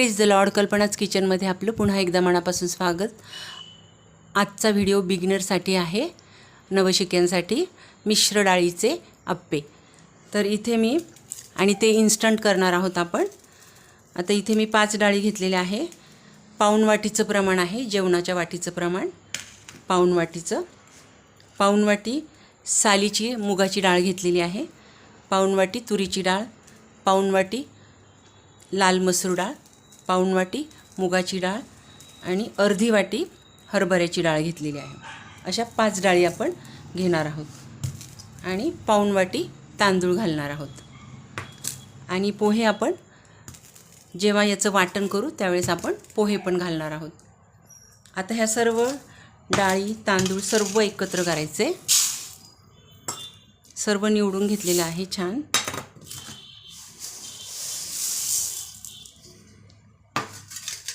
Praise the Lord. कल्पनाच किचनमध्ये आपलं पुन्हा एकदा मनापासून स्वागत. आजचा व्हिडिओ बिगिनरसाठी आहे, नवशिक्यांसाठी. मिश्र डाळीचे अप्पे. तर इथे मी आणि ते इन्स्टंट करणार आहोत आपण. आता इथे मी 5 डाळी घेतलेल्या आहे. पाऊण वाटीचं प्रमाण आहे, जेवणाच्या वाटीचं प्रमाण पाऊण वाटीचं. पाऊण वाटी सालीची मुगाची डाळ घेतलेली आहे, पाऊण वाटी तुरीची डाळ, पाऊण वाटी लाल मसूर डाळ, पाऊण वाटी मुगाची डाळ आणि अर्धी वाटी हरभऱ्याची डाळ घेतलेली आहे. अशा 5 डाळी आपण घेणार आहोत आणि पाऊण वाटी तांदूळ घालणार आहोत. आणि पोहे आपण जेव्हा याचं वाटण करू त्यावेळेस आपण पोहे पण घालणार आहोत. आता ह्या सर्व डाळी तांदूळ सर्व एकत्र करायचे. सर्व निवडून घेतलेलं आहे छान.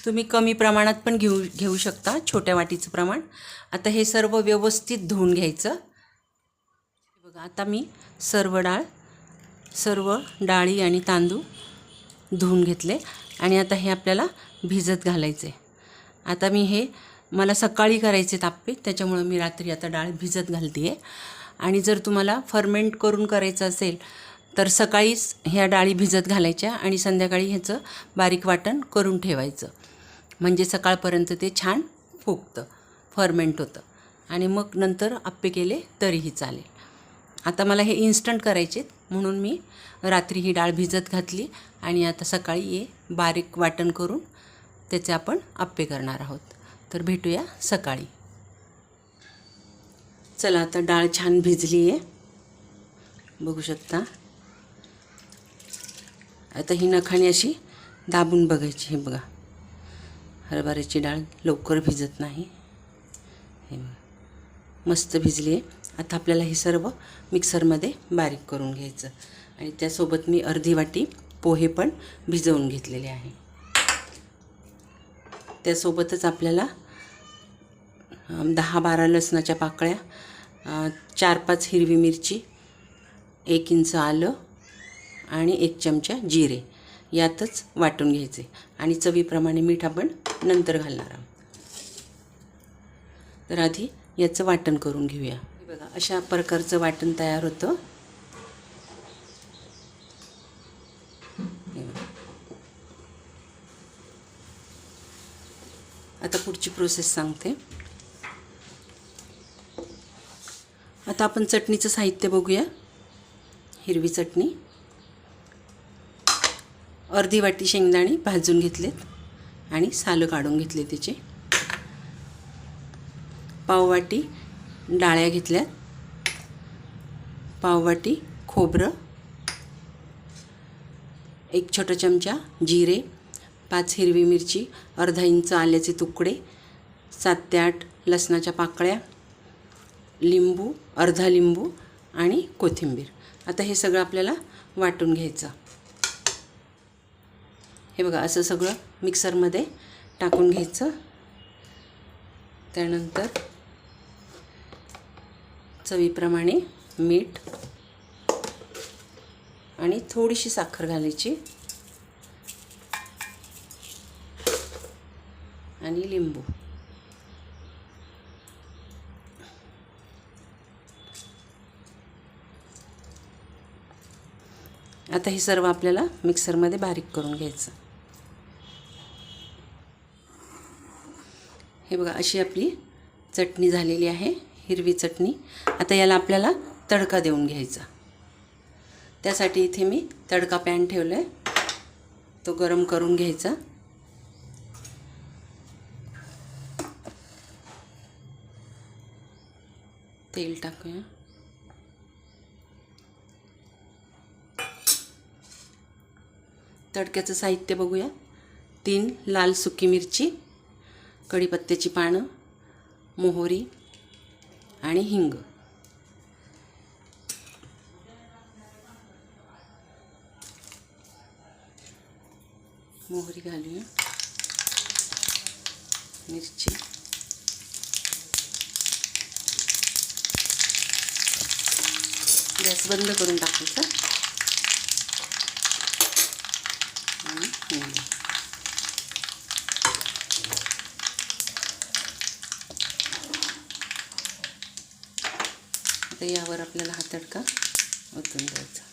तुम्ही कमी प्रमाणात पण घेऊ शकता, छोट्या वाटीचं प्रमाण. आता हे सर्व व्यवस्थित धुवून घ्यायचं. बघा आता मी सर्व डाळी आणि तांदूळ धुवून घेतले आणि आता हे आपल्याला भिजत घालायचे. आता मला सकाळी करायचे अप्पे, त्याच्यामुळे मी रात्री आता डाळ भिजत घालते आहे. आणि जर तुम्हाला फर्मेंट करून करायचं असेल तर सकाळीच ह्या डाळी भिजत घालायच्या आणि संध्याकाळी ह्याचं बारीक वाटण करून ठेवायचं. म्हणजे सकाळपर्यंत ते छान फुगतं, फर्मेंट होतं आणि मग नंतर अप्पे केले तरीही चालेल. आता मला हे इन्स्टंट करायचे म्हणून मी रात्री ही डाळ भिजत घातली आणि आता सकाळी हे बारीक वाटण करून त्याचे आपण अप्पे करणार आहोत. तर भेटूया सकाळी. चला आता डाळ छान भिजली आहे, बघू शकता. आता ही नखाने अशी दाबून बघायची. हे बघा, हरभऱ्याची डाळ लवकर भिजत नाही. हे मस्त भिजली आहे. आता आपल्याला हे सर्व मिक्सरमध्ये बारीक करून घ्यायचं आणि त्यासोबत मी अर्धी वाटी पोहे पण भिजवून घेतलेले आहे. त्यासोबतच आपल्याला 10-12 लसणाच्या पाकळ्या, 4-5 हिरवी मिरची, 1 इंच आलं आणि 1 चमचा जिरे यातच वाटून घ्यायचे. आणि चवीप्रमाणे मीठ आपण नंतर घालणार आहोत. तर आधी याचं वाटण करून घेऊया. बघा अशा प्रकारचं वाटण तयार होतं. आता पुढची प्रोसेस सांगते. आता आपण चटणीचं साहित्य बघूया. हिरवी चटणी, अर्धी वाटी शेंगदाणे भाजून घेतलेत आणि सालं काढून घेतले त्याचे. पाव वाटी डाळ्या घेतल्यात, पाव वाटी खोबरं, 1 छोटा चमचा जिरे, 5 हिरवी मिरची, अर्धा इंच आल्याचे तुकडे, 7 ते 8 लसणाच्या पाकळ्या, लिंबू, अर्धा लिंबू आणि कोथिंबीर. आता हे सगळं आपल्याला वाटून घ्यायचं. हे बघा असं सगळं मिक्सरमध्ये टाकून घ्यायचं. त्यानंतर चवीप्रमाणे मीठ आणि थोडीशी साखर घालायची आणि लिंबू. आता हे सर्व आपल्याला मिक्सरमध्ये बारीक करून घ्यायचं. हे बघा अशी आपली चटणी झालेली आहे, हिरवी चटणी. आता याला आपल्याला तडका देऊन घ्यायचा. त्यासाठी इथे मी तडका पॅन ठेवला आहे, तो गरम करून घ्यायचा. तेल टाकूया. तडक्याचं साहित्य बघूया. 3 लाल सुकी मिरची, कढीपत्त्याची पानं, मोहरी आणि हिंग. मोहरी घालूया, मिरची, गॅस बंद करून टाकायचा. आणि तर यावर आपल्याला हा तडका ओतून द्यायचा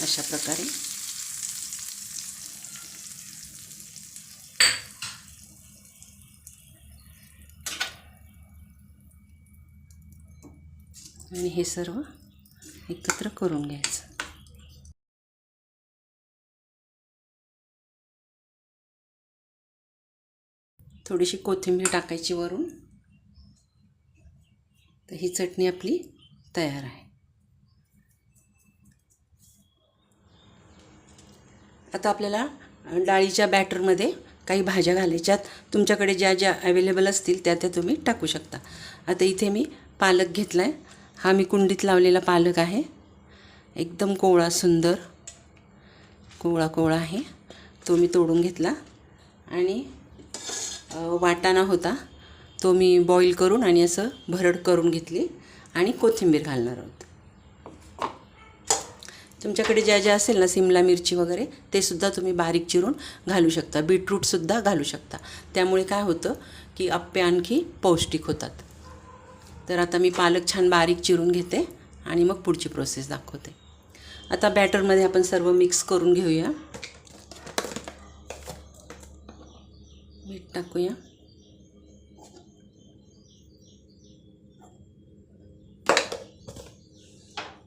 अशा प्रकारे. आणि हे सर्व एकत्र करून घ्यायचं. थोडीशी कोथिंबीर टाकायची वरून. तर ही चटणी आपली तयार आहे. आता आपल्याला डाळीच्या बॅटरमध्ये काही भाज्या घालायच्यात. तुमच्याकडे ज्या ज्या अवेलेबल असतील त्या त्या तुम्ही टाकू शकता. आता इथे मी पालक घेतला आहे. हा मी कुंडीत लावलेला पालक आहे. एकदम कोवळा सुंदर कोवळा कोवळा आहे. तो मी तोडून घेतला. आणि वाटाणा होता तो मी बॉईल करून आणि असं भरड करून घेतली आणि कोथिंबीर घालणार आहोत. तुमच्याकडे ज्या ज्या असेल ना सिमला मिरची वगैरे ते सुद्धा तुम्ही बारीक चिरून घालू शकता. बीटरूटसुद्धा घालू शकता. त्यामुळे काय होतं की अप्पे आणखी पौष्टिक होतात. तर आता मी पालक छान बारीक चिरून घेते आणि मग पुढची प्रोसेस दाखवते. आता बॅटरमध्ये आपण सर्व मिक्स करून घेऊया. मीठ टाकूया.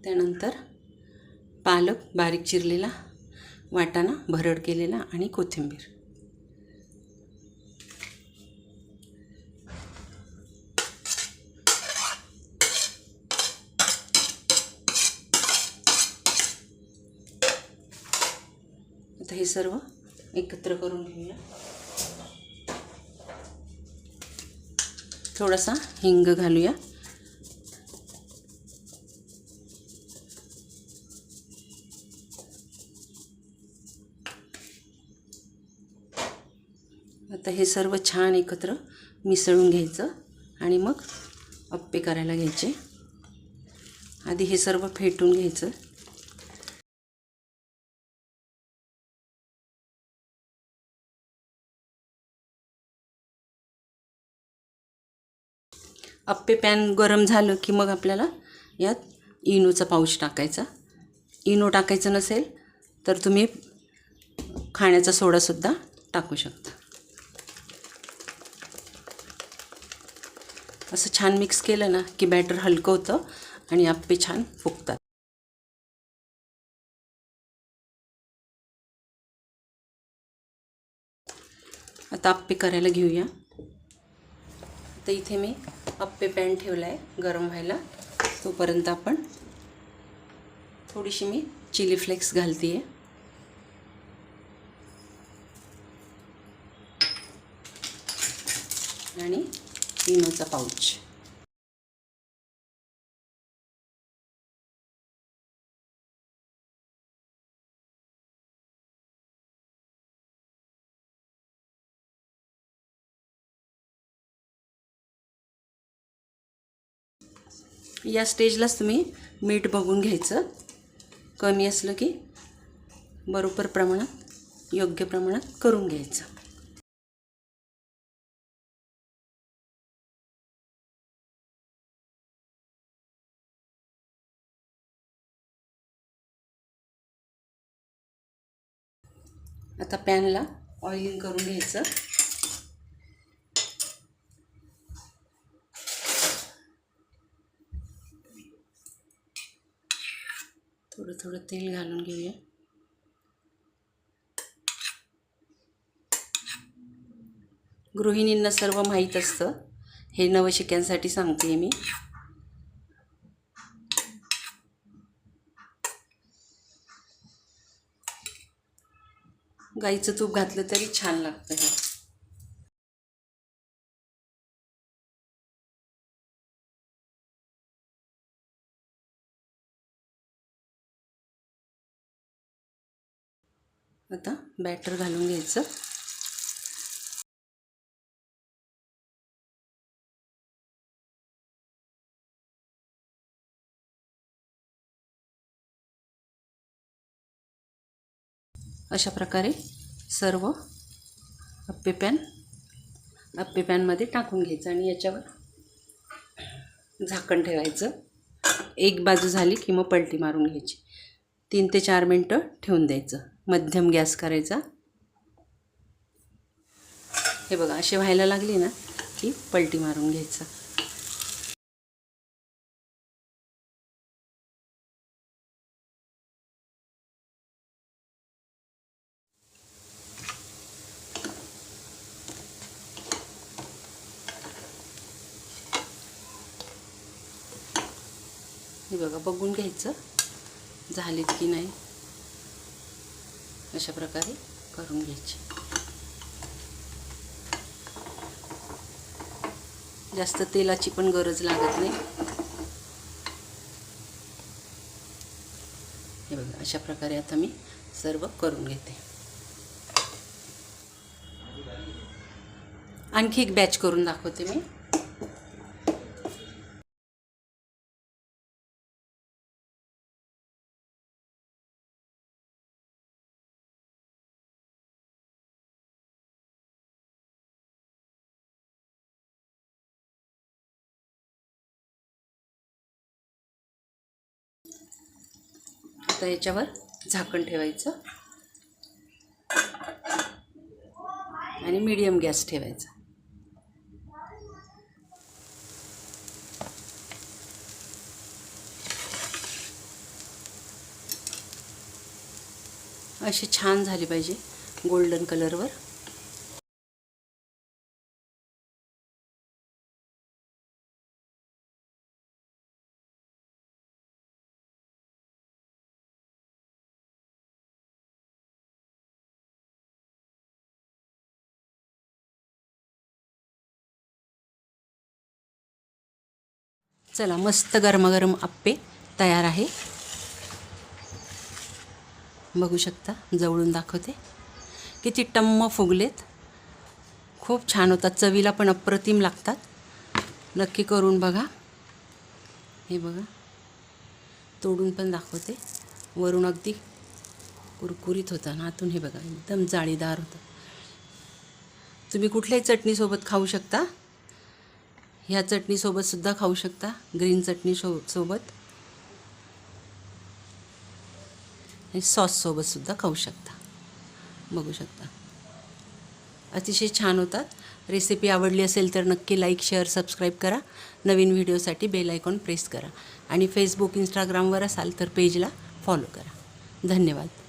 त्यानंतर पालक बारीक चिरलेला, वाटाणा भरड केलेला आणि कोथिंबीर. आता हे सर्व एकत्र करून घेऊया. थोडासा हिंग घालूया. आता हे सर्व छान एकत्र मिसळून घ्यायचं आणि मग अप्पे करायला घ्यायचे. आधी हे सर्व फेटून घ्यायचं. अप्पे पॅन गरम झालं की मग आपल्याला यात इनोचा पाऊच टाकायचा. इनो टाकायचं नसेल तर तुम्ही खाण्याचा सोडासुद्धा टाकू शकता. असं छान मिक्स केलं ना की बॅटर हलकं होतं आणि अप्पे छान फुगतात. आता अप्पे करायला घेऊया. तर इथे मी अप्पे पॅन ठेवला आहे गरम व्हायला. तोपर्यंत आपण थोडीशी मी चिली फ्लेक्स घालते आहे. आणि इनोचा पाऊच. या स्टेजलाच तुम्ही मीठ बघून घ्यायचं. कमी असलं की बरोबर प्रमाणात योग्य प्रमाणात करून घ्यायचं. आता पॅनला ऑइलिंग करून घ्यायचं. थोडं थोडं तेल घालून घेऊया. गृहिणींना सर्व माहीत असतं. हे नवशिक्यांसाठी सांगते मी. गाईचं तूप घातलं तरी छान लागतं हे. आता बॅटर घालून घ्यायचं. अशा प्रकारे सर्व अप्पे पॅनमध्ये टाकून घ्यायचं आणि याच्यावर झाकण ठेवायचं. एक बाजू झाली की मग पलटी मारून घ्यायची. 3 ते 4 मिनटं ठेवून द्यायचं. मध्यम गॅस करायचा. हे बघा असे व्हायला लागली ना की पलटी मारून घ्यायचं. हे बघा बघून घ्यायचं झालीत की नाही. अशा प्रकारे करून घ्यायची. जास्त तेलाची पण गरज लागत नाही. हे बघा अशा प्रकारे आता मी सर्व करून घेते. आणखी एक बॅच करून दाखवते मी. आता याच्यावर झाकण ठेवायचं आणि मीडियम गॅस ठेवायचा. अशी छान झाली पाहिजे गोल्डन कलरवर. चला मस्त गरमागरम आप्पे तयार आहे. बघू शकता, जवळून दाखवते. किती टम्म फुगलेत. खूप छान होतात. चवीला पण अप्रतिम लागतात. नक्की करून बघा. हे बघा तोडून पण दाखवते. वरून अगदी कुरकुरीत होता ना, आतून हे बघा एकदम जाळीदार होतं. तुम्ही कुठल्याही चटणीसोबत खाऊ शकता. ह्या चटणीसोबत सुद्धा खाऊ शकता. ग्रीन चटणी सोबत आणि सॉससोबत सुद्धा खाऊ शकता. बघू शकता अतिशय छान होतात. रेसिपी आवडली असेल तर नक्की लाईक, शेअर, सबस्क्राईब करा. नवीन व्हिडिओसाठी बेल आयकॉन प्रेस करा आणि फेसबुक, इंस्टाग्रामवर असाल तर पेजला फॉलो करा. धन्यवाद.